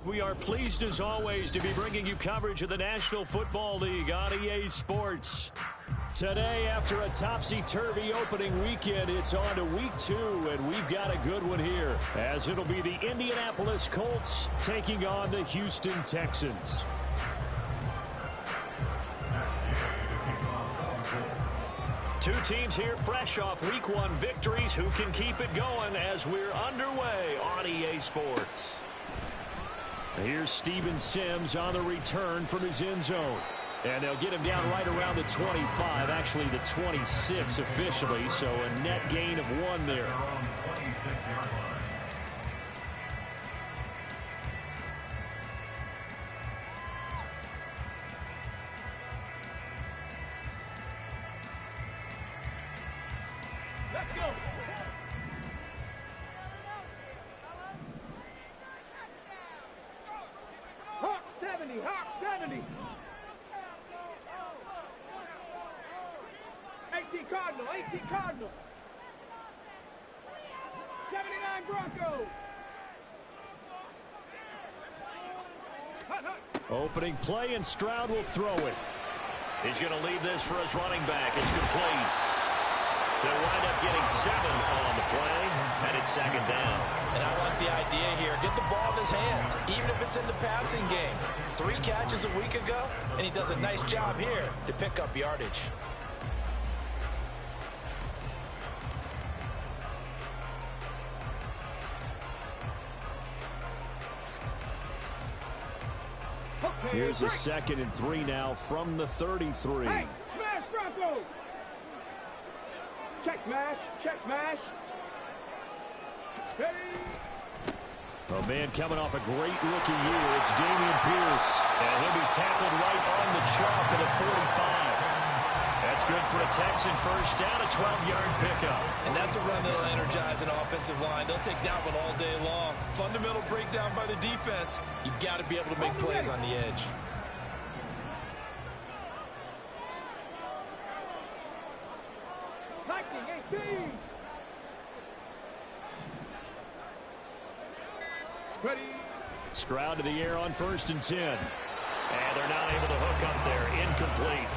We are pleased as always to be bringing you coverage of the National Football League on EA Sports. Today, after a topsy-turvy opening weekend, it's on to week 2, and we've got a good one here, as it'll be the Indianapolis Colts taking on the Houston Texans. Two teams here fresh off week 1 victories. Who can keep it going as we're underway on EA Sports? Here's Steven Sims on the return from his end zone. And they'll get him down right around the 25, actually the 26 officially, so a net gain of 1 there. Let's go. Hawk 70, Hawk 70. 18 Cardinal, 18 Cardinal. 79 Broncos. Opening play, and Stroud will throw it. He's going to leave this for his running back. It's complete. They'll wind up getting 7 on the play, and it's 2nd down. And I like the idea here. Get the ball in his hands, even if it's in the passing game. 3 catches a week ago, and he does a nice job here to pick up yardage. Here's a 2nd and 3 now from the 33. Hey, smash Broncos! Check smash, check smash. Ready? A man coming off a great rookie year. It's Dameon Pierce. And he'll be tackled right on the chalk at the 45. That's good for a Texan first down, a 12-yard pickup. And that's a run that'll energize an offensive line. They'll take that one all day long. Fundamental breakdown by the defense. You've got to be able to make plays on the edge. Ready? Stroud to the air on 1st and 10. And they're not able to hook up there. Incomplete.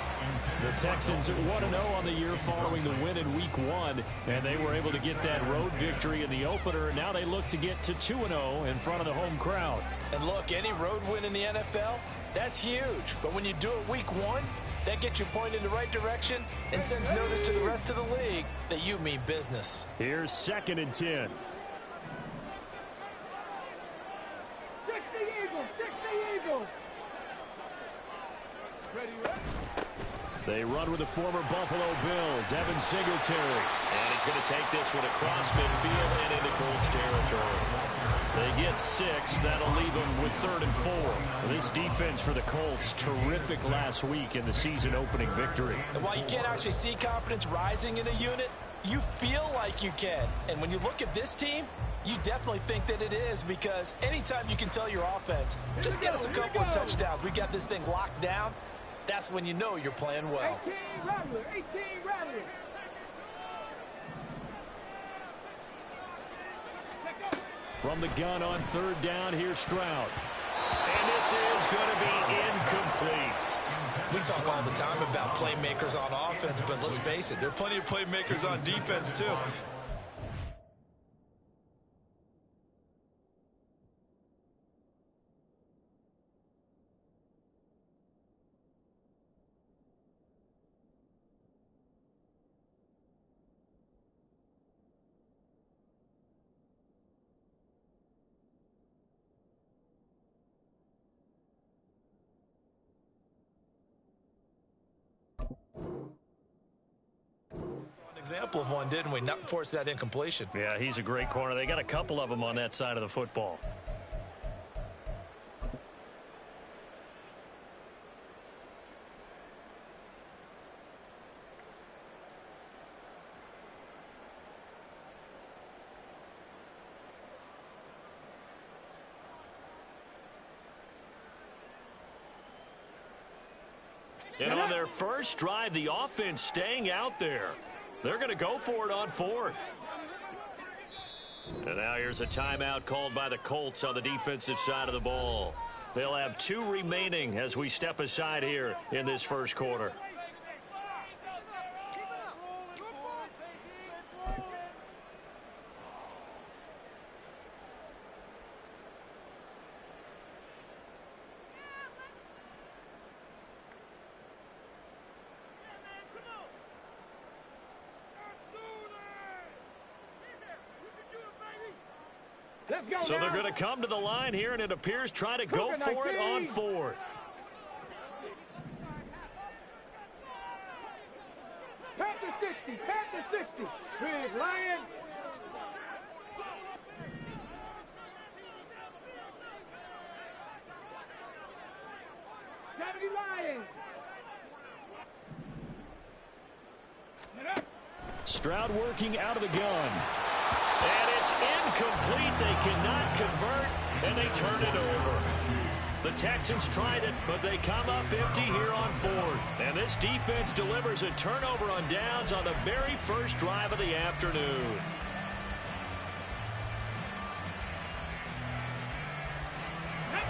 The Texans 1-0 on the year following the win in week 1, and they were able to get that road victory in the opener. Now they look to get to 2-0 in front of the home crowd. And look, any road win in the NFL, that's huge. But when you do it week 1, that gets you pointed in the right direction and sends notice to the rest of the league that you mean business. Here's 2nd and 10. 60 Eagles, 60 Eagles. Ready, ready? They run with the former Buffalo Bill, Devin Singletary. And he's going to take this one across midfield and into Colts territory. They get 6. That'll leave them with 3rd and 4. This defense for the Colts, terrific last week in the season-opening victory. And while you can't actually see confidence rising in a unit, you feel like you can. And when you look at this team, you definitely think that it is, because anytime you can tell your offense, just get us a couple of touchdowns, we got this thing locked down, that's when you know you're playing well. 18 Rattler, 18 Rattler. From the gun on 3rd down, here's Stroud. And this is going to be incomplete. We talk all the time about playmakers on offense, but let's face it, there are plenty of playmakers on defense too. Example of one, didn't we? Not force that incompletion. Yeah, he's a great corner. They got a couple of them on that side of the football. And on their first drive, the offense staying out there. They're going to go for it on 4th. And And now here's a timeout called by the Colts on the defensive side of the ball. They'll have 2 remaining as we step aside here in this first quarter. So they're going to come to the line here, and it appears trying to go for it on 4th. Panther 60, Panther 60. Big Lion. Deputy Lions. Stroud working out of the gun. And it's incomplete. They cannot convert, and they turn it over. The Texans tried it, but they come up empty here on 4th. And this defense delivers a turnover on downs on the very first drive of the afternoon.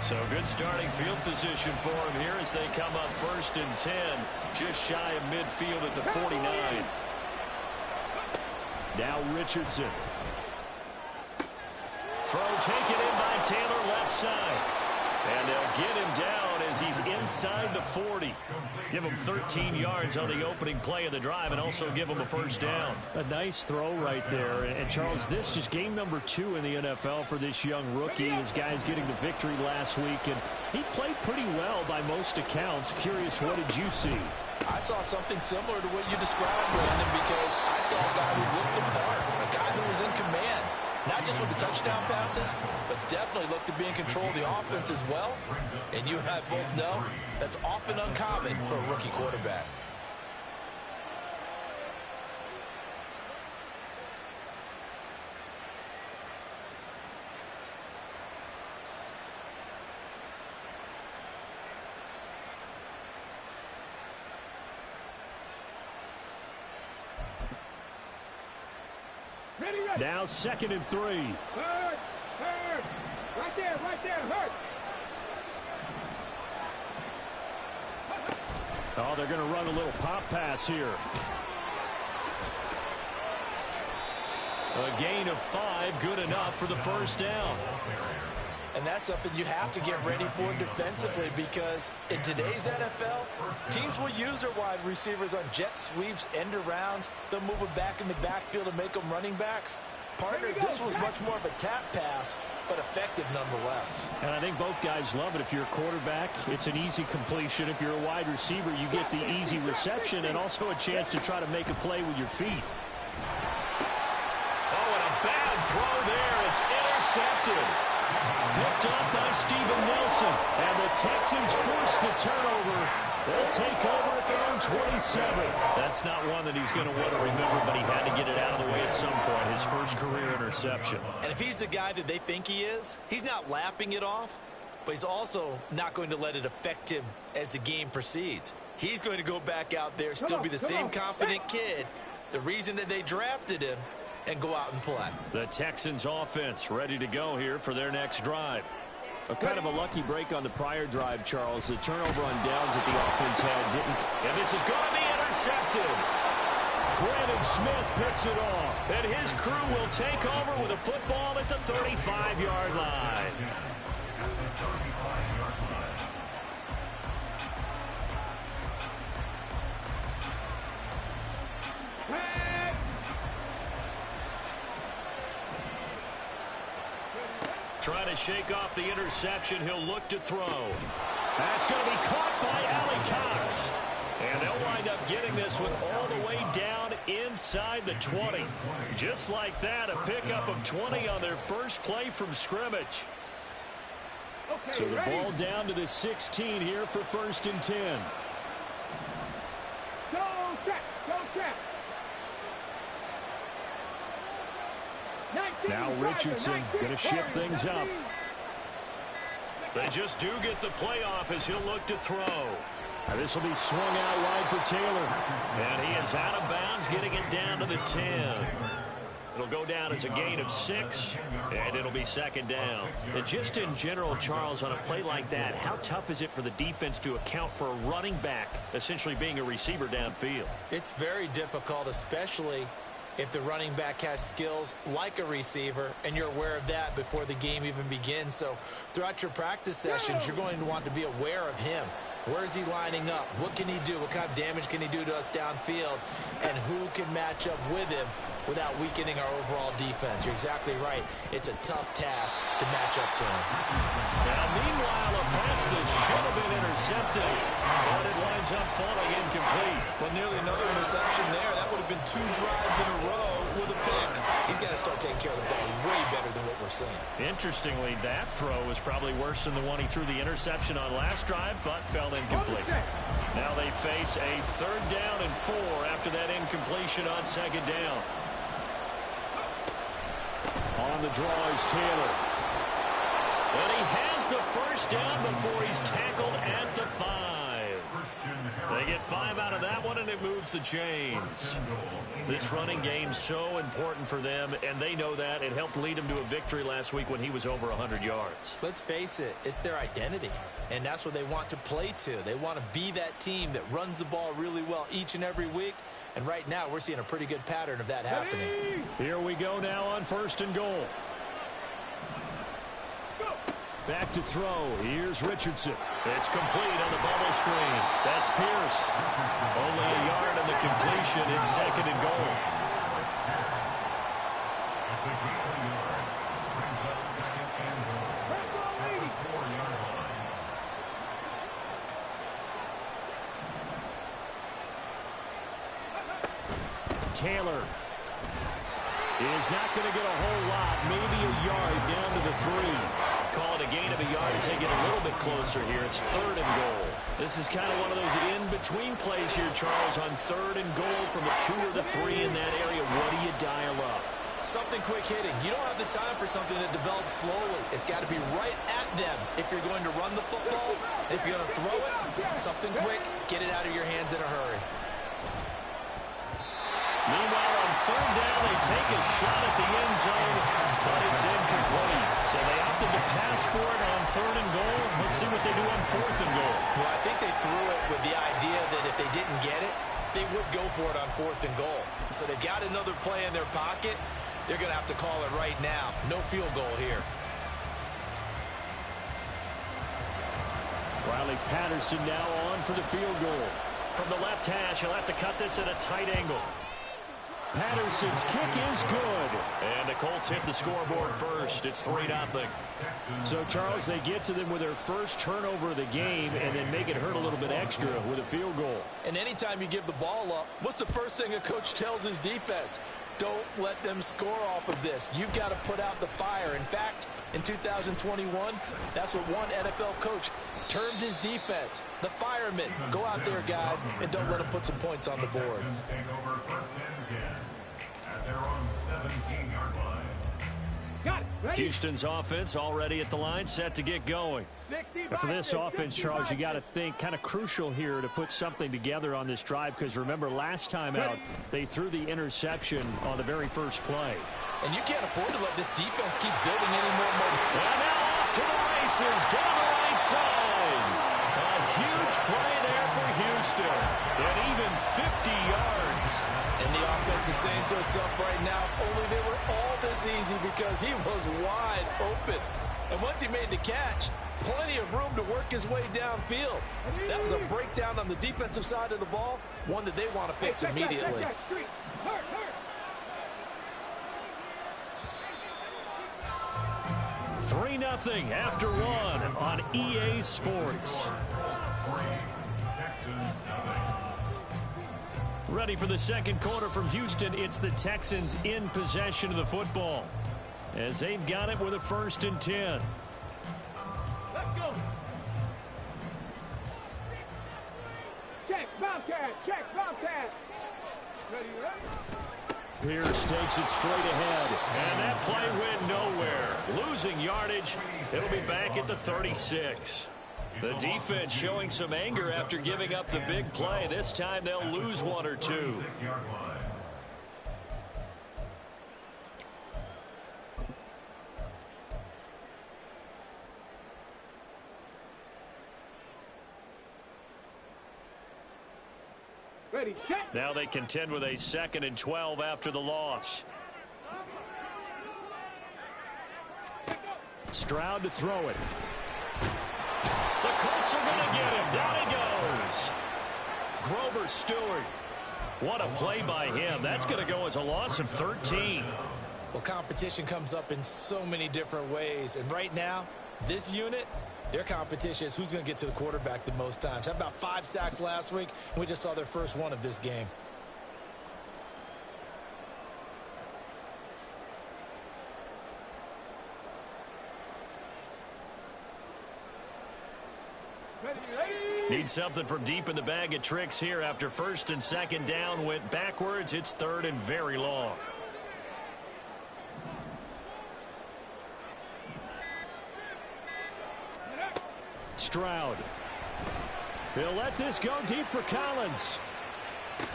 So good starting field position for them here as they come up 1st and 10, just shy of midfield at the 49. Now Richardson. Throw taken in by Taylor left side. And they'll get him down as he's inside the 40. Give him 13 yards on the opening play of the drive and also give him a first down. A nice throw right there. And Charles, this is game number 2 in the NFL for this young rookie. His guys getting the victory last week, and he played pretty well by most accounts. Curious, what did you see? I saw something similar to what you described, Brandon, because I saw a guy who looked the part, a guy who was in command. Not just with the touchdown passes, but definitely looked to be in control of the offense as well. And you and I both know that's often uncommon for a rookie quarterback. Now 2nd and 3. Hurt. Right there, hurt. Oh, they're going to run a little pop pass here. A gain of 5, good enough for the first down. And that's something you have to get ready for defensively, because in today's NFL, teams will use their wide receivers on jet sweeps, end arounds. They'll move them back in the backfield to make them running backs. Partner, this was much more of a tap pass, but effective nonetheless. And I think both guys love it. If you're a quarterback, it's an easy completion. If you're a wide receiver, you get the easy reception and also a chance to try to make a play with your feet. Oh, and a bad throw there. It's intercepted. Picked up by Steven Nelson. And the Texans force the turnover. They'll take over at their own 27. That's not one that he's going to want to remember, but he had to get it out of the way at some point. His first career interception. And if he's the guy that they think he is, he's not laughing it off, but he's also not going to let it affect him as the game proceeds. He's going to go back out there, still be the same confident kid, the reason that they drafted him, and go out and play. The Texans offense ready to go here for their next drive. A kind of a lucky break on the prior drive, Charles. The turnover on downs that the offense had didn't. And this is going to be intercepted. Brandon Smith picks it off. And his crew will take over with a football at the 35-yard line. Trying to shake off the interception. He'll look to throw. That's going to be caught by Allie Cox. And they'll wind up getting this one all the way down inside the 20. Just like that, a pickup of 20 on their first play from scrimmage. Okay, so the ready? ball down to the 16 here for 1st and 10. Go check. Now Richardson going to shift things up. They just do get the playoff as he'll look to throw. This will be swung out wide for Taylor. And he is out of bounds, getting it down to the 10. It'll go down as a gain of 6, and it'll be second down. And just in general, Charles, on a play like that, how tough is it for the defense to account for a running back essentially being a receiver downfield? It's very difficult, especially if the running back has skills like a receiver, and you're aware of that before the game even begins. So throughout your practice sessions, you're going to want to be aware of him. Where is he lining up? What can he do? What kind of damage can he do to us downfield? And who can match up with him without weakening our overall defense? You're exactly right. It's a tough task to match up to him. Now, meanwhile, a pass that should have been intercepted, but it winds up falling incomplete. Well, nearly another interception there. That would have been 2 drives in a row with a pick. He's got to start taking care of the ball way better than what we're seeing. Interestingly, that throw was probably worse than the one he threw the interception on last drive, but fell incomplete. Now they face a 3rd down and 4 after that incompletion on 2nd down. On the draw is Taylor. And he has the 1st down before he's tackled at the 5. They get 5 out of that one, and it moves the chains. This running game so important for them, and they know that. It helped lead them to a victory last week when he was over 100 yards. Let's face it, it's their identity, and that's what they want to play to. They want to be that team that runs the ball really well each and every week, and right now we're seeing a pretty good pattern of that happening. Here we go now on 1st and goal. Back to throw. Here's Richardson. It's complete on the bubble screen. That's Pierce. Only a yard on the completion. It's 2nd and goal. Taylor is not going to get a whole lot. Maybe a yard down to the 3. Call it a gain of a yard as they get a little bit closer here. It's 3rd and goal. This is kind of one of those in-between plays here, Charles, on 3rd and goal from the 2 or the 3 in that area. What do you dial up? Something quick hitting. You don't have the time for something that develops slowly. It's got to be right at them if you're going to run the football. And if you're going to throw it, something quick, get it out of your hands in a hurry. Meanwhile, on 3rd down, they take a shot at the end zone, but it's incomplete. So they opted to pass for it on 3rd and goal. Let's see what they do on 4th and goal. Well, I think they threw it with the idea that if they didn't get it, they would go for it on 4th and goal. So they've got another play in their pocket. They're going to have to call it right now. No field goal here. Riley Patterson now on for the field goal. From the left hash, he'll have to cut this at a tight angle. Patterson's kick is good. And the Colts hit the scoreboard first. It's 3-0. So, Charles, they get to them with their first turnover of the game and then make it hurt a little bit extra with a field goal. And anytime you give the ball up, what's the first thing a coach tells his defense? Don't let them score off of this. You've got to put out the fire. In fact, in 2021, that's what one NFL coach termed his defense. The firemen. Go out there, guys, and don't let them put some points on the board. Houston's offense already at the line, set to get going. And for this offense, Charles, you got to think kind of crucial here to put something together on this drive, because remember last time out they threw the interception on the very first play. And you can't afford to let this defense keep building any more momentum. And now off to the races down the right side. A huge play there for Houston. And even 50 yards. And the offense is saying to itself right now, only they were all this easy because he was wide open. And once he made the catch, plenty of room to work his way downfield. That was a breakdown on the defensive side of the ball, one that they want to fix immediately. 3-0 after 1 on EA Sports. Ready for the second quarter from Houston. It's the Texans in possession of the football as they've got it with a 1st and 10. Let's go. Check, Bobcat. Check, Bobcat. Ready, ready. Pierce takes it straight ahead, and that play went nowhere. Losing yardage. It'll be back at the 36. The defense showing some anger after giving up the big play. This time they'll lose 1 or 2. Ready, set. Now they contend with a 2nd and 12 after the loss. Stroud to throw it. The Colts are going to get him. Down he goes. Grover Stewart. What a play by him. That's going to go as a loss of 13. Well, competition comes up in so many different ways. And right now, this unit, their competition is who's going to get to the quarterback the most times. Had about 5 sacks last week, and we just saw their first one of this game. Need something from deep in the bag of tricks here after 1st and 2nd down went backwards. It's 3rd and very long. Stroud. He'll let this go deep for Collins. And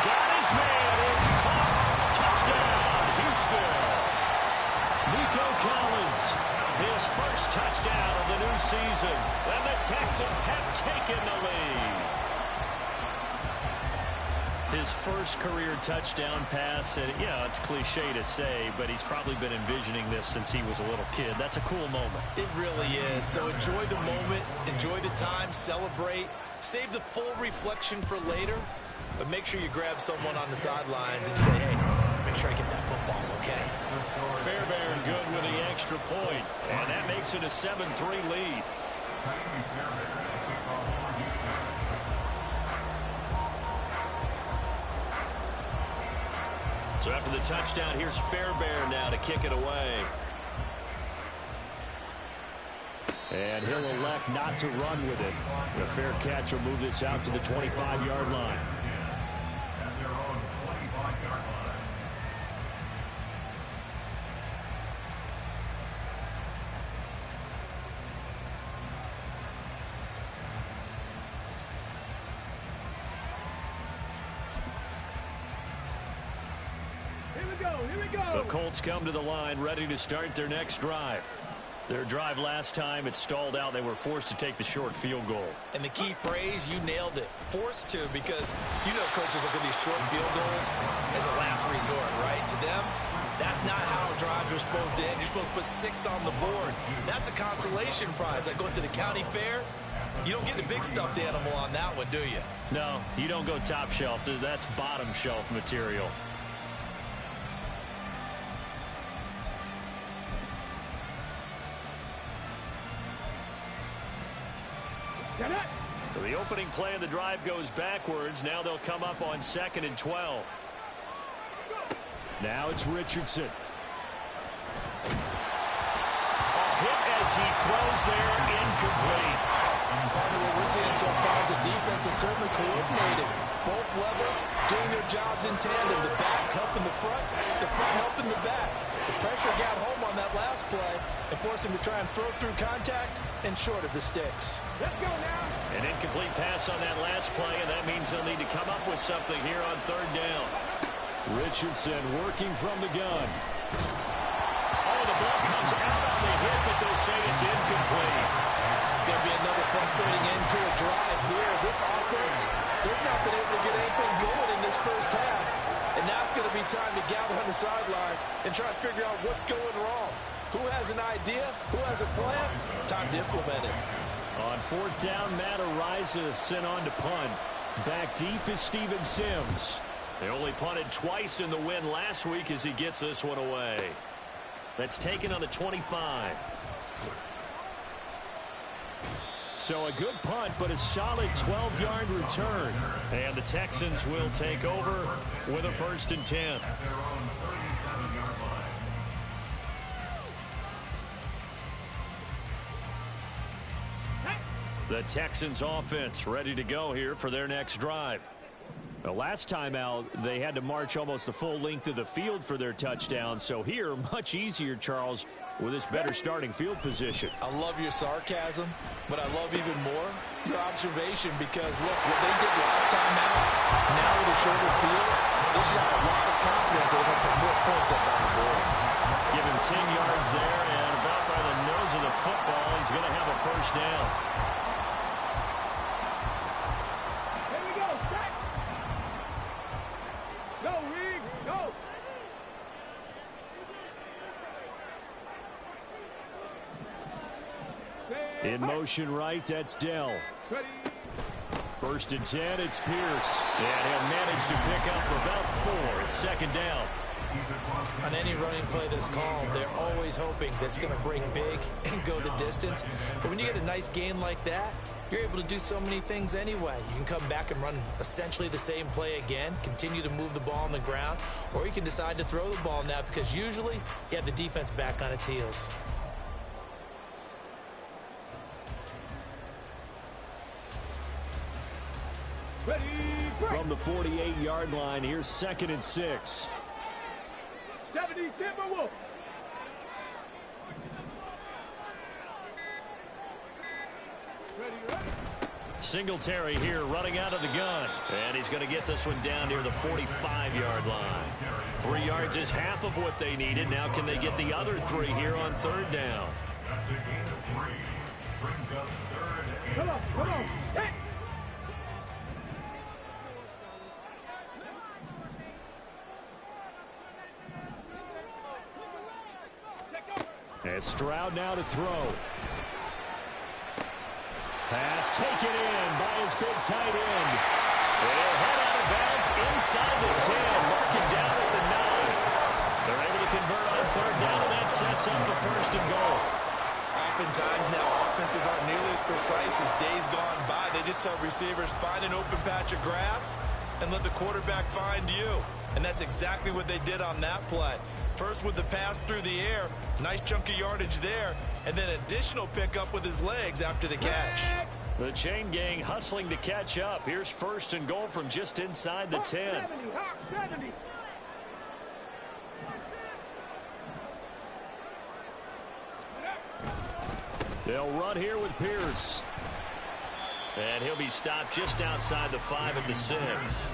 got his man. It's caught. Touchdown, Houston. Nico Collins. His first touchdown of the new season. And the Texans have taken the lead. His first career touchdown pass. And, yeah, it's cliche to say, but he's probably been envisioning this since he was a little kid. That's a cool moment. It really is. So enjoy the moment, enjoy the time, celebrate, save the full reflection for later, but make sure you grab someone on the sidelines and say, hey, make sure I get that football, okay? Fairbairn good with the extra point, and that makes it a 7-3 lead. So after the touchdown, here's Fairbairn now to kick it away. And he'll elect not to run with it. The fair catch will move this out to the 25-yard line. The Colts come to the line ready to start their next drive. Their drive last time, it stalled out. They were forced to take the short field goal. And the key phrase, you nailed it. Forced to, because you know coaches look at these short field goals as a last resort, right? To them, that's not how drives are supposed to end. You're supposed to put 6 on the board. That's a consolation prize. Like going to the county fair, you don't get the big stuffed animal on that one, do you? No, you don't go top shelf. That's bottom shelf material. So the opening play of the drive goes backwards. Now they'll come up on 2nd and 12. Now it's Richardson. A hit as he throws there, incomplete. Part of what we're seeing so far is the defense is certainly coordinated. Both levels doing their jobs in tandem. The back helping the front helping the back. The pressure got home on that last play and forced him to try and throw through contact and short of the sticks. Let's go now. An incomplete pass on that last play, and that means they'll need to come up with something here on 3rd down. Richardson working from the gun. Oh, the ball comes out on the hit, but they'll say it's incomplete. It's going to be another frustrating end to a drive here. This offense, they've not been able to get anything going in this first half. And now it's going to be time to gather on the sidelines and try to figure out what's going wrong. Who has an idea? Who has a plan? Time to implement it. On 4th down, Matt Ariza sent on to punt. Back deep is Steven Sims. They only punted twice in the win last week as he gets this one away. That's taken on the 25. So a good punt, but a solid 12-yard return. And the Texans will take over with a 1st and 10. The Texans offense ready to go here for their next drive. The last time out, they had to march almost the full length of the field for their touchdown. So here, much easier, Charles, with this better starting field position. I love your sarcasm, but I love even more your observation because, look, what they did last time out, now with a shorter field, they should have a lot of confidence that they're going to put more points up on the board. Give him 10 yards there, and about by the nose of the football, he's going to have a 1st down. Here we go. In motion right, that's Dell. Ready. 1st and 10, it's Pierce. And he'll manage to pick up about 4. It's 2nd down. On any running play that's called, they're always hoping that it's going to break big and go the distance. But when you get a nice gain like that, you're able to do so many things anyway. You can come back and run essentially the same play again, continue to move the ball on the ground, or you can decide to throw the ball now because usually you have the defense back on its heels. Ready. From the 48-yard line, here's 2nd and 6. 70 Timberwolves. Ready. Singletary here running out of the gun. And he's going to get this one down near the 45-yard line. 3 yards is half of what they needed. Now can they get the other 3 here on 3rd down? Come on. Hey. And Stroud now to throw. Pass taken in by his big tight end. They'll head out of bounds inside the 10. Mark it down at the 9. They're able to convert on 3rd down, and that sets up the 1st and goal. Oftentimes now offenses aren't nearly as precise as days gone by. They just help receivers find an open patch of grass and let the quarterback find you. And that's exactly what they did on that play. First with the pass through the air, nice chunk of yardage there, and then additional pickup with his legs after the catch. The chain gang hustling to catch up. Here's 1st and goal from just inside the 10. 70. They'll run here with Pierce. And he'll be stopped just outside the 5 at the 6.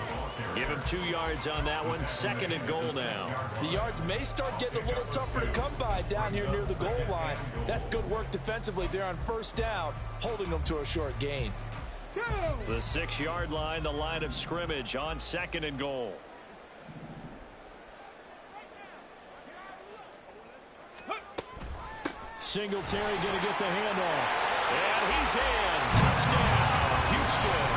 Give him 2 yards on that one. 2nd and goal now. The yards may start getting a little tougher to come by down here near the goal line. That's good work defensively there on 1st down, holding them to a short gain. The 6-yard line, the line of scrimmage on 2nd and goal. Singletary going to get the handoff. And he's in. Touchdown, Houston.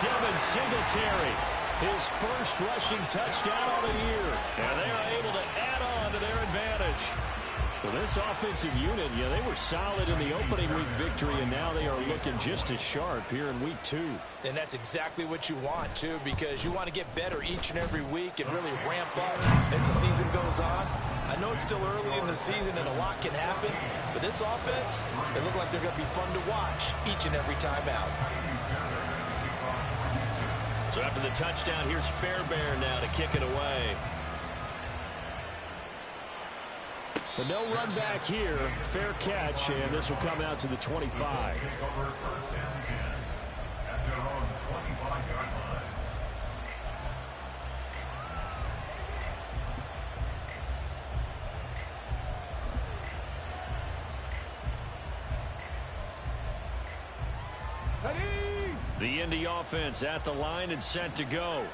Devin Singletary, his first rushing touchdown of the year. And they are able to add on to their advantage. Well, this offensive unit, they were solid in the opening week victory, and now they are looking just as sharp here in week 2. And that's exactly what you want, too, because you want to get better each and every week and really ramp up as the season goes on. I know it's still early in the season and a lot can happen, but this offense, they look like they're going to be fun to watch each and every time out. So after the touchdown, here's Fairbairn now to kick it away. But no run back here. Fair catch, and this will come out to the 25. The Indy offense at the line and set to go.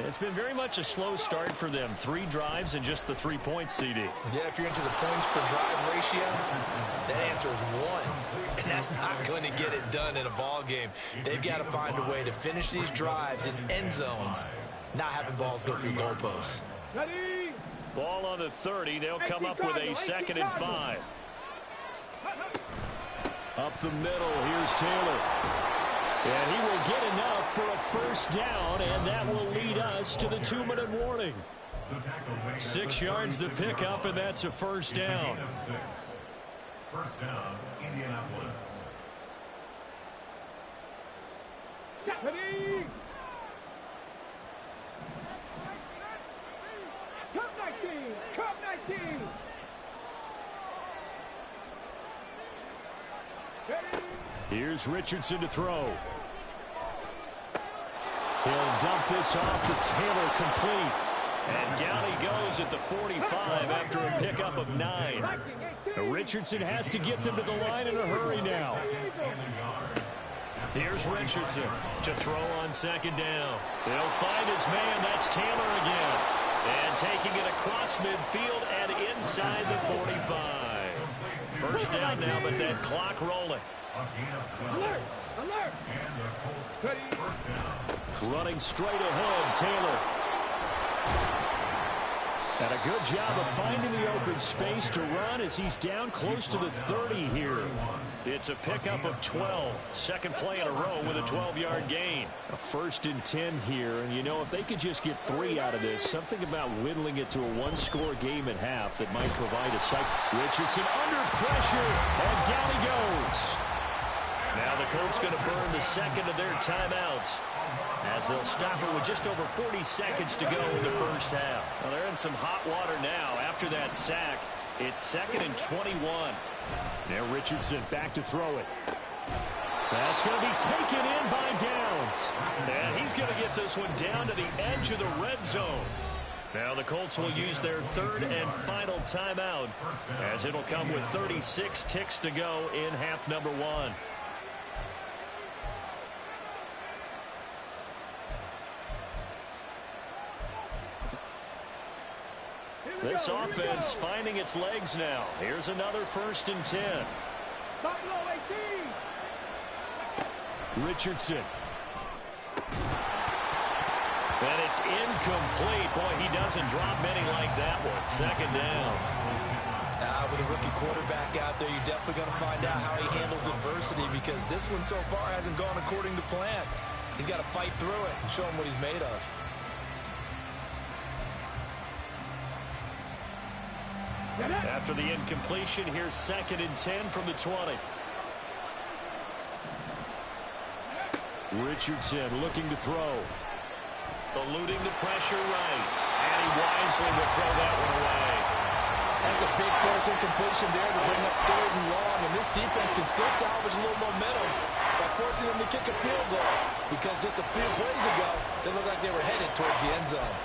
It's been very much a slow start for them. 3 drives and just the 3 points, CD. Yeah, if you're into the points per drive ratio, that answer is 1. And that's not going to get it done in a ball game. They've got to find a way to finish these drives in end zones, not having balls go through goalposts. Ready. Ball on the 30. They'll come up with a 2nd and 5. Up the middle, here's Taylor. And he will get enough for a 1st down, and that will lead us to the 2-minute warning. 6 yards the pickup, and that's a 1st down. 1st down, Indianapolis. Ready. Cup 19. Cup 19. Ready. Here's Richardson to throw. He'll dump this off to Taylor, complete. And down he goes at the 45 after a pickup of 9. Richardson has to get them to the line in a hurry now. Here's Richardson to throw on 2nd down. He'll find his man. That's Taylor again. And taking it across midfield and inside the 45. First down now, but that clock rolling. Alert! Alert! And the Colts first down. Running straight ahead, Taylor. And a good job of finding the open space to run as he's down close to the 30 here. It's a pickup of 12. Second play in a row with a 12-yard gain. A 1st and 10 here. And, you know, if they could just get 3 out of this, something about whittling it to a one-score game at half that might provide a cycle. Richardson under pressure, and down he goes. Now the Colts going to burn the second of their timeouts, as they'll stop it with just over 40 seconds to go in the first half. Well, they're in some hot water now after that sack. It's 2nd and 21. Now Richardson back to throw it. That's going to be taken in by Downs. And he's going to get this one down to the edge of the red zone. Now the Colts will use their 3rd and final timeout, as it'll come with 36 ticks to go in half number 1. This offense finding its legs now. Here's another 1st and 10. Top low 18. Richardson. And it's incomplete. Boy, he doesn't drop many like that one. 2nd down. With a rookie quarterback out there, you're definitely going to find out how he handles adversity, because this one so far hasn't gone according to plan. He's got to fight through it and show him what he's made of. After the incompletion, here's 2nd and 10 from the 20. Richardson looking to throw. Eluding the pressure right. And he wisely will throw that one away. That's a big force incompletion there to bring up 3rd and long. And this defense can still salvage a little momentum by forcing them to kick a field goal, because just a few plays ago, they looked like they were headed towards the end zone.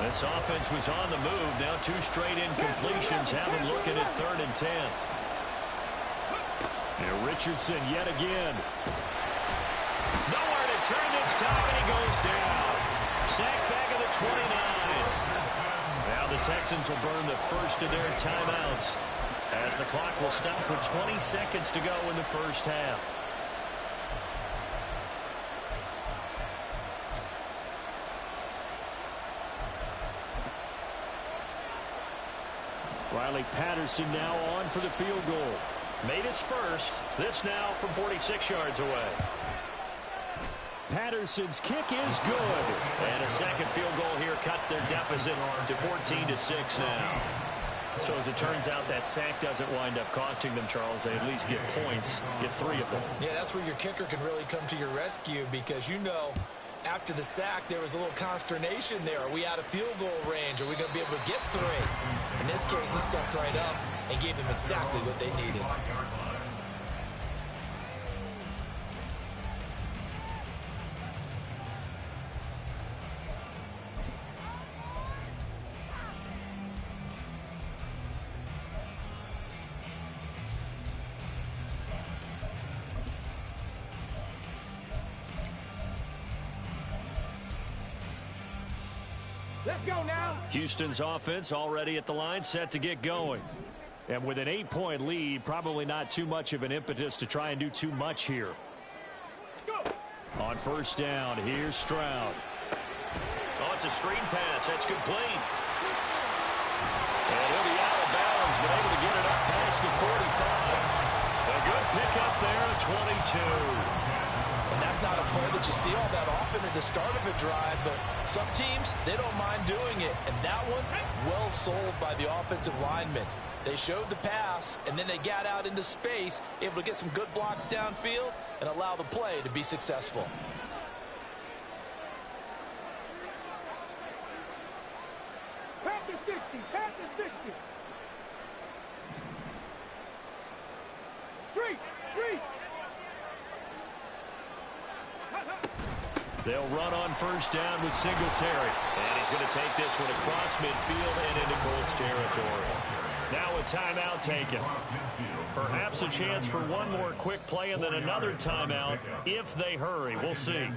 This offense was on the move. Now 2 straight incompletions have them looking at 3rd and 10. Now Richardson yet again. Nowhere to turn this time, and he goes down. Sack back of the 29. Now the Texans will burn the first of their timeouts, as the clock will stop with 20 seconds to go in the first half. Riley Patterson now on for the field goal. Made his first. This now from 46 yards away. Patterson's kick is good. And a second field goal here cuts their deficit to 14-6 now. So as it turns out, that sack doesn't wind up costing them, Charles. They at least get points, get 3 of them. Yeah, that's where your kicker can really come to your rescue, because, you know, after the sack, there was a little consternation there. Are we out of field goal range? Are we going to be able to get 3? In this case, he stepped right up and gave them exactly what they needed. Let's go now. Houston's offense already at the line, set to get going. And with an 8-point lead, probably not too much of an impetus to try and do too much here. Go. On first down, here's Stroud. Oh, it's a screen pass. That's complete. And he'll be out of bounds, but able to get it up past the 45. A good pickup there at 22. And that's not a play that you see all that often at the start of a drive, but some teams, they don't mind doing it. And that one, well sold by the offensive lineman. They showed the pass, and then they got out into space, able to get some good blocks downfield and allow the play to be successful. Panther 60, Panther 60. Street. They'll run on first down with Singletary. And he's going to take this one across midfield and into Colts territory. Now a timeout taken. Perhaps a chance for one more quick play and then another timeout if they hurry. We'll see.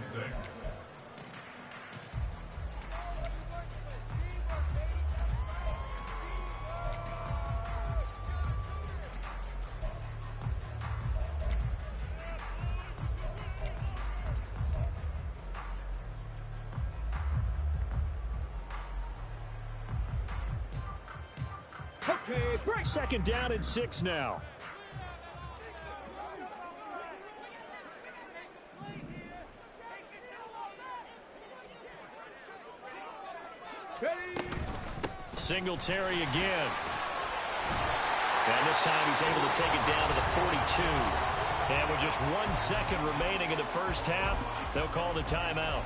Okay, break. Second down and 6 now. Ready. Singletary again. And this time he's able to take it down to the 42. And with just 1 second remaining in the first half, they'll call the timeout.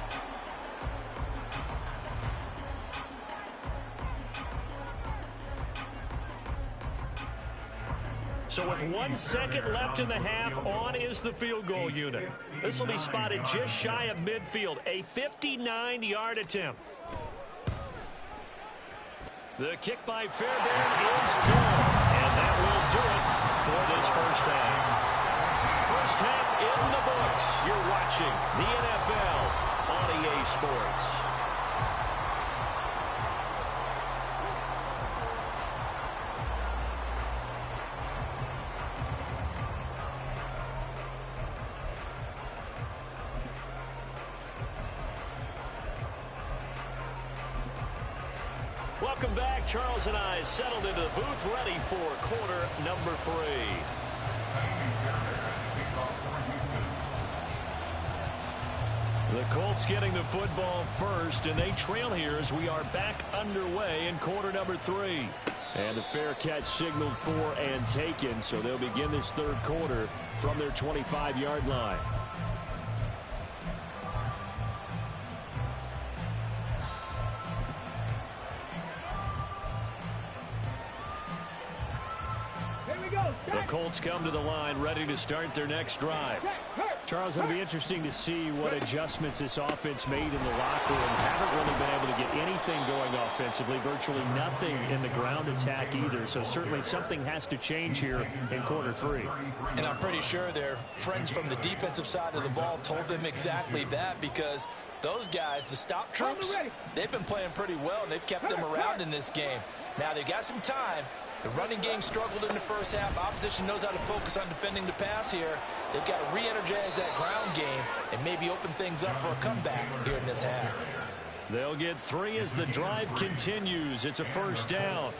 So with 1 second left in the half, on is the field goal unit. This will be spotted just shy of midfield. A 59-yard attempt. The kick by Fairbairn is good. And that will do it for this first half. First half in the books. You're watching the NFL on EA Sports. Welcome back. Charles and I settled into the booth, ready for quarter number 3. The Colts getting the football first, and they trail here as we are back underway in quarter number 3. And the fair catch signaled for and taken, so they'll begin this third quarter from their 25-yard line. The Colts come to the line ready to start their next drive. Charles, it'll be interesting to see what adjustments this offense made in the locker room. Haven't really been able to get anything going offensively, virtually nothing in the ground attack either. So certainly something has to change here in quarter 3. And I'm pretty sure their friends from the defensive side of the ball told them exactly that, because those guys, the stop troops, they've been playing pretty well, and they've kept them around in this game. Now they've got some time. The running game struggled in the first half. Opposition knows how to focus on defending the pass here. They've got to re-energize that ground game and maybe open things up for a comeback here in this half. They'll get 3 as the drive continues. It's a first down.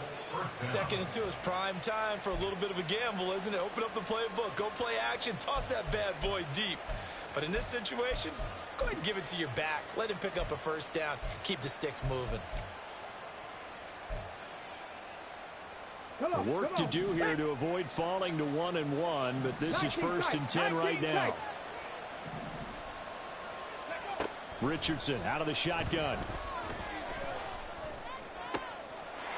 2nd and 2 is prime time for a little bit of a gamble, isn't it? Open up the playbook, go play action, toss that bad boy deep. But in this situation, go ahead and give it to your back. Let him pick up a first down. Keep the sticks moving. Work to do here to avoid falling to 1-1, but this is 1st and 10 right now. Richardson out of the shotgun.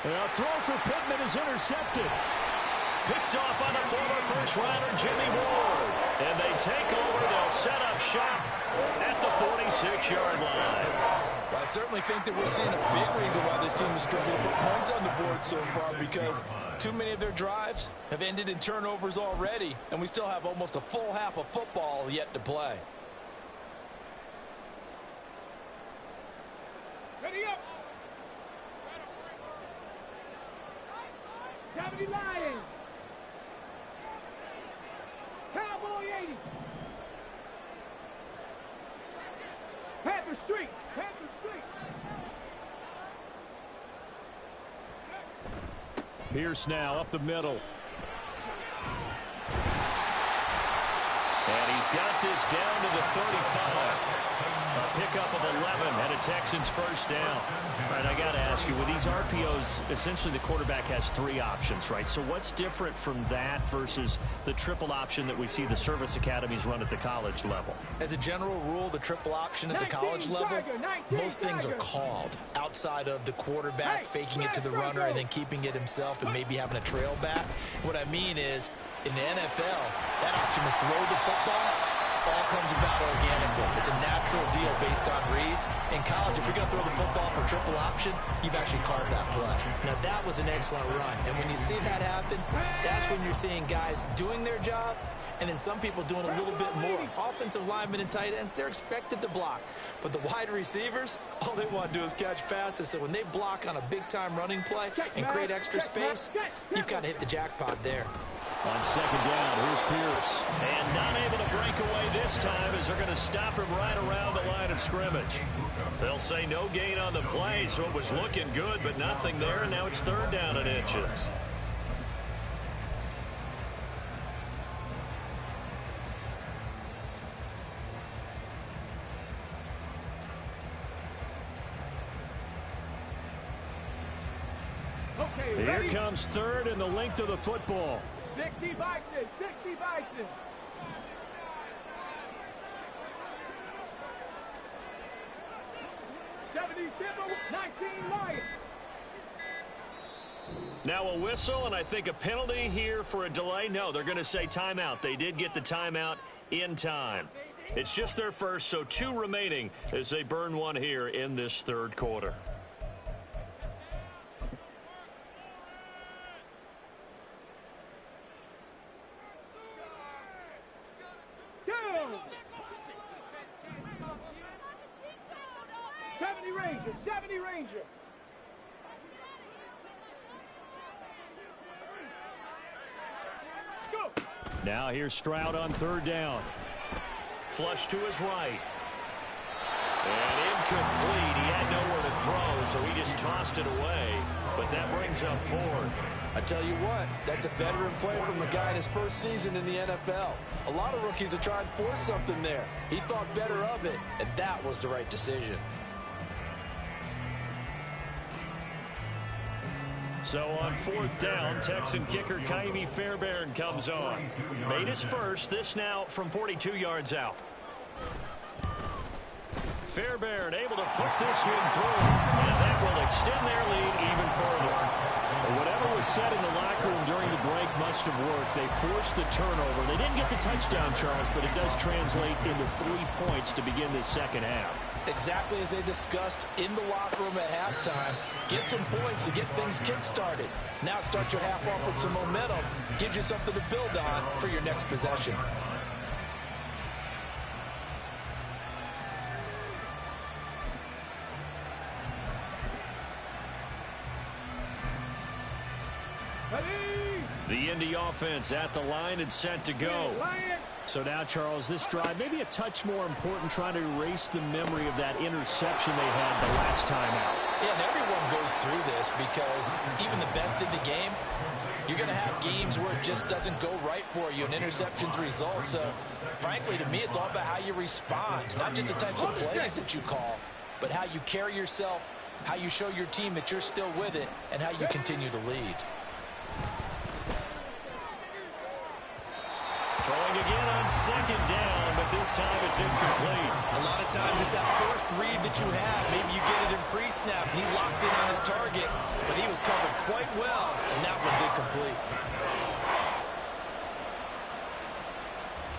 A throw for Pittman is intercepted. Picked off by the former first-rounder Jimmy Ward. And they take over. They'll set up shop at the 46-yard line. Well, I certainly think that we're seeing a big reason why this team is struggling to put points on the board so far, because too many of their drives have ended in turnovers already, and we still have almost a full half of football yet to play. Ready up. 70 Lions. Cowboy 80. Panther Street. Panther Street. Pierce now up the middle. And he's got this down to the 35. A pickup of 11 and a Texans first down. All right, I got to ask you, with these RPOs, essentially the quarterback has 3 options, right? So what's different from that versus the triple option that we see the service academies run at the college level? As a general rule, the triple option at the college level, most things are called outside of the quarterback faking it to the runner and then keeping it himself and maybe having a trail back. What I mean is, in the NFL, that option to throw the football all comes about organically. It's a natural deal based on reads. In college, if you're going to throw the football for triple option, you've actually carved that play. Now, that was an excellent run. And when you see that happen, that's when you're seeing guys doing their job and then some people doing a little bit more. Offensive linemen and tight ends, they're expected to block. But the wide receivers, all they want to do is catch passes. So when they block on a big-time running play and create extra space, you've got to hit the jackpot there. On second down, here's Pierce. And not able to break away this time as they're going to stop him right around the line of scrimmage. They'll say no gain on the play, so it was looking good, but nothing there, and now it's 3rd down and inches. Okay, Here ready? comes third and the length of the football. 60 Bison, 60 Bison. '77, 19 Lions. Now a whistle, and I think a penalty here for a delay. No, they're going to say timeout. They did get the timeout in time. It's just their first, so 2 remaining as they burn one here in this third quarter. Go! 70 Rangers, 70 Rangers. Go! Now here's Stroud on third down. Flush to his right. And incomplete. He had nowhere to throw, so he just tossed it away. But that brings up fourth. I tell you what, that's a veteran play from a guy in his first season in the NFL. A lot of rookies are trying to force something there. He thought better of it, and that was the right decision. So on fourth down, Texan kicker Kaimi Fairbairn comes on. Made his first, this now from 42 yards out. Fairbairn able to put this one through, and that will extend their lead even further. Whatever was said in the locker room during the break must have worked. They forced the turnover. They didn't get the touchdown, Charles, but it does translate into 3 points to begin this second half. Exactly as they discussed in the locker room at halftime. Get some points to get things kick-started. Now start your half off with some momentum. Gives you something to build on for your next possession. The Indy offense at the line and set to go. So now, Charles, this drive maybe a touch more important, trying to erase the memory of that interception they had the last time out. Yeah, and everyone goes through this because even the best in the game, you're going to have games where it just doesn't go right for you, and interceptions result. So, frankly, to me, it's all about how you respond, not just the types of plays that you call, but how you carry yourself, how you show your team that you're still with it, and how you continue to lead. Throwing again on second down, but this time it's incomplete. A lot of times it's that first read that you have. Maybe you get it in pre-snap, and he locked in on his target, but he was covered quite well, and that one's incomplete.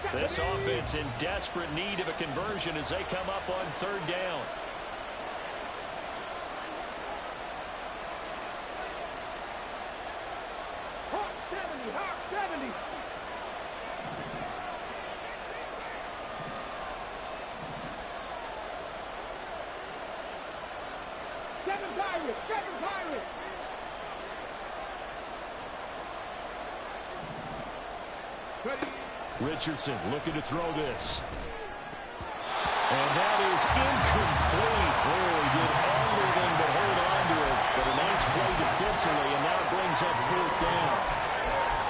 This offense in desperate need of a conversion as they come up on third down. Hawk 70, Hawk 70. Seven Pirates, 7 Pirates. Ready. Richardson looking to throw this. And that is incomplete. Oh, he did everything but hold on to it. But a nice play defensively, and now it brings up fourth down.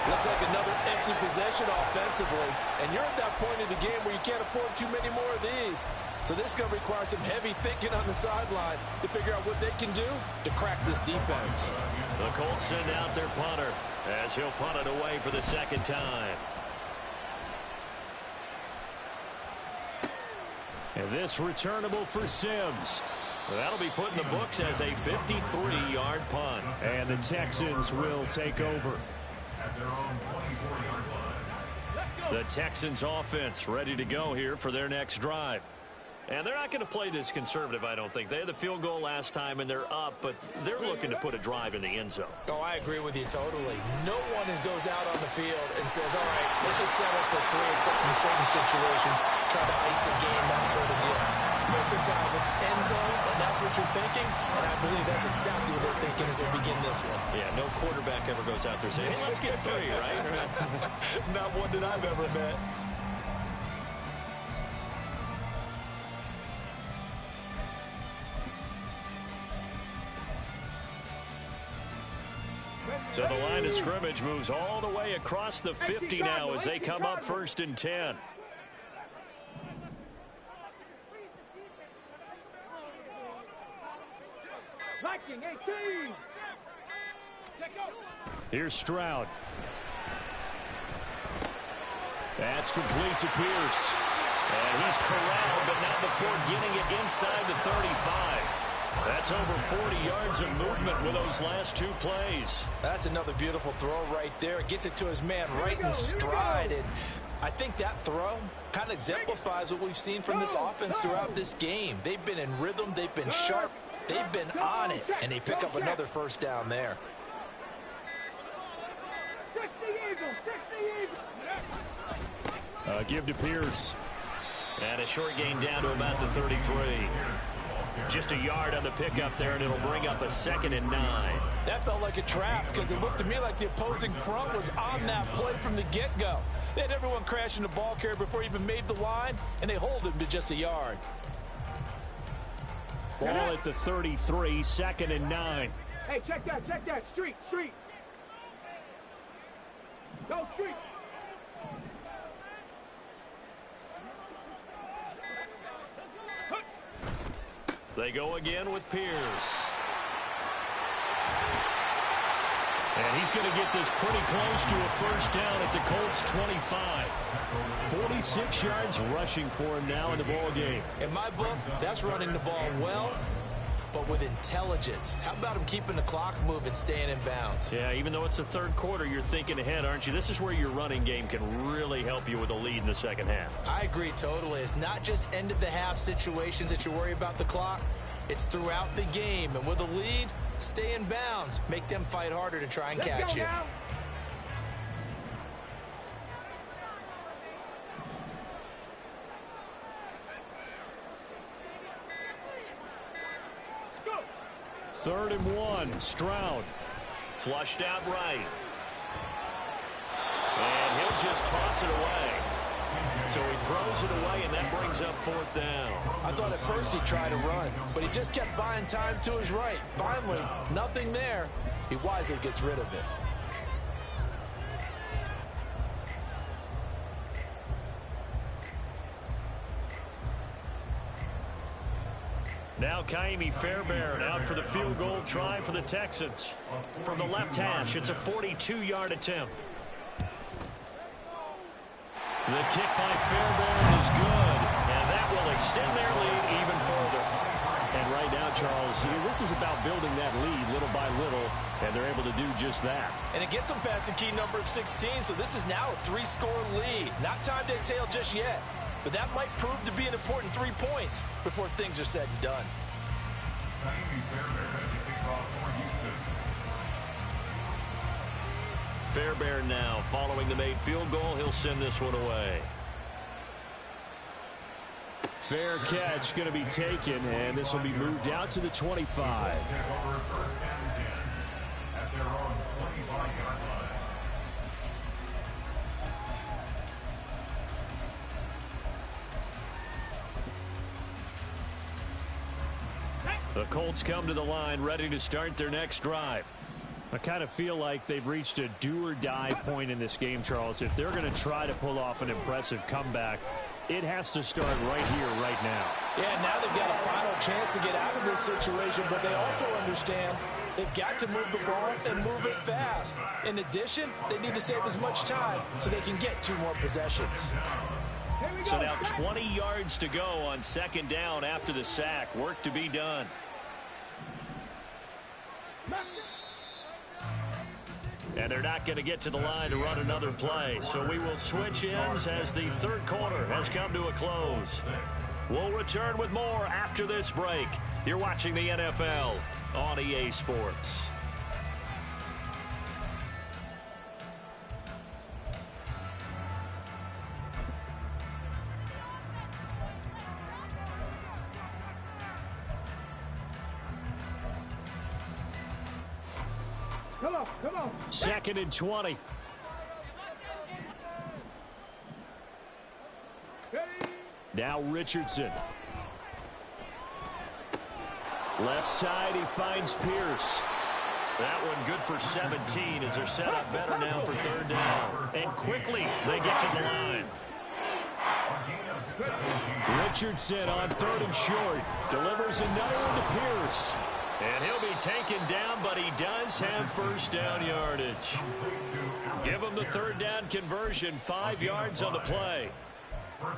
Looks like another empty possession offensively, and you're at that point in the game where you can't afford too many more of these. So this is going to require some heavy thinking on the sideline to figure out what they can do to crack this defense. The Colts send out their punter as he'll punt it away for the second time. And this returnable for Sims. That'll be put in the books as a 53-yard punt. And the Texans will take over. At their own 24-yard line. The Texans offense ready to go here for their next drive. And they're not going to play this conservative, I don't think. They had the field goal last time, and they're up, but they're looking to put a drive in the end zone. Oh, I agree with you totally. No one goes out on the field and says, all right, let's just settle for 3, except in certain situations, try to ice a game, that sort of deal. Most of the time, it's end zone, and that's what you're thinking, and I believe that's exactly what they're thinking as they begin this one. Yeah, no quarterback ever goes out there saying, hey, let's get 3, right? Not one that I've ever met. So the line of scrimmage moves all the way across the 50 now as they come up 1st and 10. Viking 18. Here's Stroud. That's complete to Pierce. And he's corralled, but not before getting it inside the 35. That's over 40 yards of movement with those last two plays. That's another beautiful throw right there. Gets it to his man right in stride. And I think that throw kind of exemplifies what we've seen from this offense throughout this game. They've been in rhythm. They've been sharp. They've been on it. And they pick up another first down there. Give to Pierce. And a short gain down to about the 33. Just a yard on the pickup there, and it'll bring up a 2nd and 9. That felt like a trap because it looked to me like the opposing front was on that play from the get-go. They had everyone crashing the ball carrier before he even made the line, and they hold him to just a yard. Ball at the 33, 2nd and 9. Hey, check that. Street. Go, street. They go again with Pierce. And he's going to get this pretty close to a first down at the Colts 25. 46 yards rushing for him now in the ball game. In my book, that's running the ball well, but with intelligence. How about him keeping the clock moving, staying in bounds? Yeah, even though it's the third quarter, you're thinking ahead, aren't you? This is where your running game can really help you with a lead in the second half. I agree totally. It's not just end-of-the-half situations that you worry about the clock. It's throughout the game. And with a lead, stay in bounds. Make them fight harder to try and catch you. Third and 1, Stroud. Flushed out right. And he'll just toss it away. So he throws it away, and that brings up 4th down. I thought at first he'd try to run, but he just kept buying time to his right. Finally, nothing there. He wisely gets rid of it. Now Kaimi Fairbairn out for the field goal try for the Texans. From the left hash, it's a 42-yard attempt. The kick by Fairbairn is good, and that will extend their lead even further. And right now, Charles, this is about building that lead little by little, and they're able to do just that. And it gets them past the key number of 16, so this is now a 3-score lead. Not time to exhale just yet. But that might prove to be an important 3 points before things are said and done. Fairbairn now following the made field goal. He'll send this one away. Fair catch going to be taken, and this will be moved out to the 25. The Colts come to the line ready to start their next drive. I kind of feel like they've reached a do-or-die point in this game, Charles. If they're going to try to pull off an impressive comeback, it has to start right here, right now. Yeah, now they've got a final chance to get out of this situation, but they also understand they've got to move the ball and move it fast. In addition, they need to save as much time so they can get 2 more possessions. So now 20 yards to go on 2nd down after the sack. Work to be done. And they're not going to get to the line to run another play. So we will switch ends as the third quarter has come to a close. We'll return with more after this break. You're watching the NFL on EA Sports. Come on. 2nd and 20. Now Richardson. Left side, he finds Pierce. That one good for 17 as they're set up better now for 3rd down. And quickly, they get to the line. Richardson on 3rd and short. Delivers another one to Pierce. And he'll be taken down, but he does have first down yardage. Give him the third down conversion, 5 yards on the play.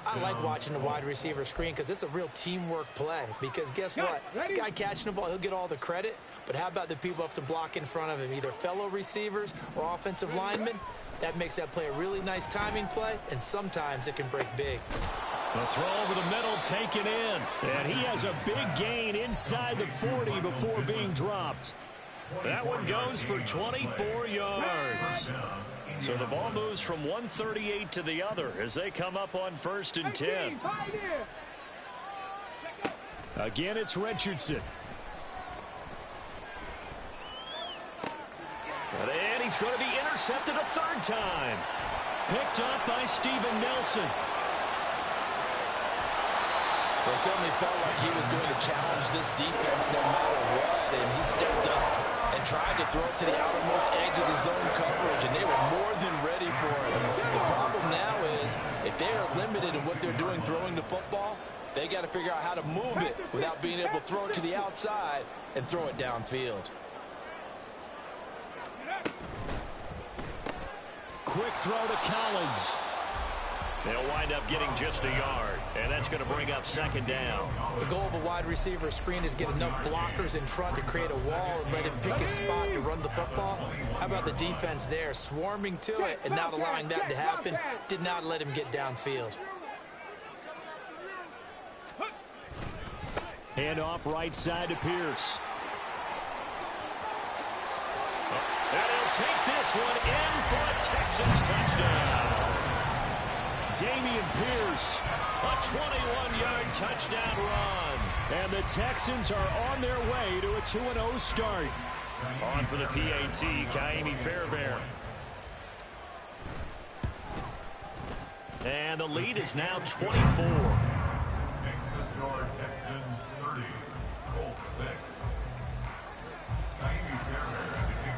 I like watching the wide receiver screen because it's a real teamwork play. Because guess what? The guy catching the ball, he'll get all the credit. But how about the people who have to block in front of him, either fellow receivers or offensive linemen? That makes that play a really nice timing play, and sometimes it can break big. The throw over the middle taken in. And he has a big gain inside the 40 before being dropped. That one goes for 24 yards. So the ball moves from 138 to the other as they come up on 1st and 10. Again, it's Richardson. And he's going to be intercepted a third time. Picked up by Steven Nelson. Well, it certainly felt like he was going to challenge this defense no matter what, and he stepped up and tried to throw it to the outermost edge of the zone coverage, and they were more than ready for it. The problem now is if they are limited in what they're doing throwing the football, they got to figure out how to move it without being able to throw it to the outside and throw it downfield. Quick throw to Collins. They'll wind up getting just a yard, and that's going to bring up 2nd down. The goal of a wide receiver screen is get enough blockers in front to create a wall and let him pick his spot to run the football. How about the defense there, swarming to it and not allowing that to happen? Did not let him get downfield. Hand off right side to Pierce. And he'll take this one in for a Texans touchdown. Dameon Pierce, a 21-yard touchdown run. And the Texans are on their way to a 2-0 start. On for the PAT, Kaimi Fairbairn. And the lead is now 24. Makes the score Texans 30, Colts 6.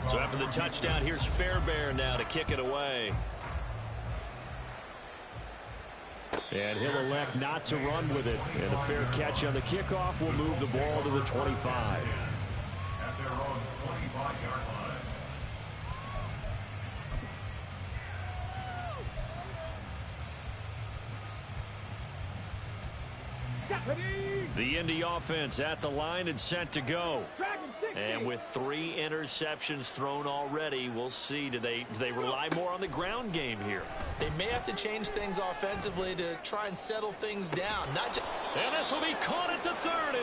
So after the touchdown, here's Fairbairn now to kick it away. And he'll elect not to run with it. And a fair catch on the kickoff will move the ball to the 25. At their own 25-yard line. The Indy offense at the line and set to go. And with 3 interceptions thrown already, we'll see. Do they rely more on the ground game here? They may have to change things offensively to try and settle things down. And this will be caught at the 30.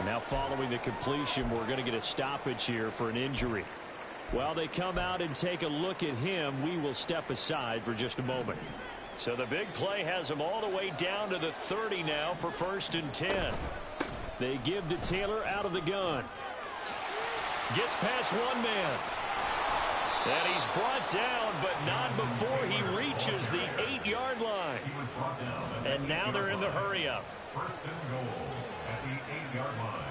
Now following the completion, we're going to get a stoppage here for an injury. While they come out and take a look at him, we will step aside for just a moment. So the big play has him all the way down to the 30 now for 1st and 10. They give to Taylor out of the gun. Gets past one man. And he's brought down, but not before he reaches the 8-yard line. And now they're in the hurry-up. 1st and goal at the 8-yard line.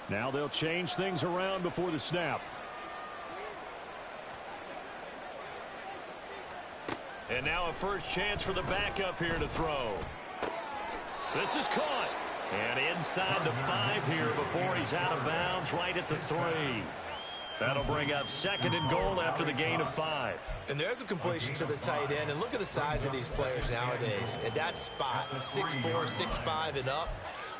Now they'll change things around before the snap. And now a first chance for the backup here to throw. This is caught. And inside the 5 here before he's out of bounds right at the 3. That'll bring up 2nd and goal after the gain of 5. And there's a completion to the tight end. And look at the size of these players nowadays. At that spot, 6'4", 6'5", and up.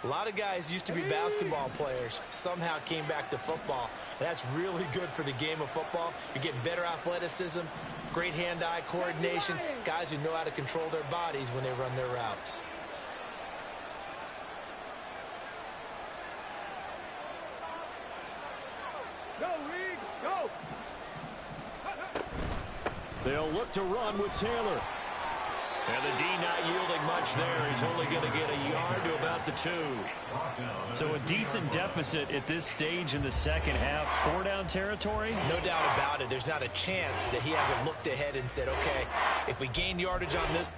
A lot of guys used to be basketball players, somehow came back to football. And that's really good for the game of football. You're getting better athleticism, great hand-eye coordination, guys who know how to control their bodies when they run their routes. Go, Reed, go! They'll look to run with Taylor. And the D not yielding much there. He's only going to get a yard to about the 2. So a decent deficit at this stage in the second half. 4-down territory? No doubt about it. There's not a chance that he hasn't looked ahead and said, okay, if we gain yardage on this,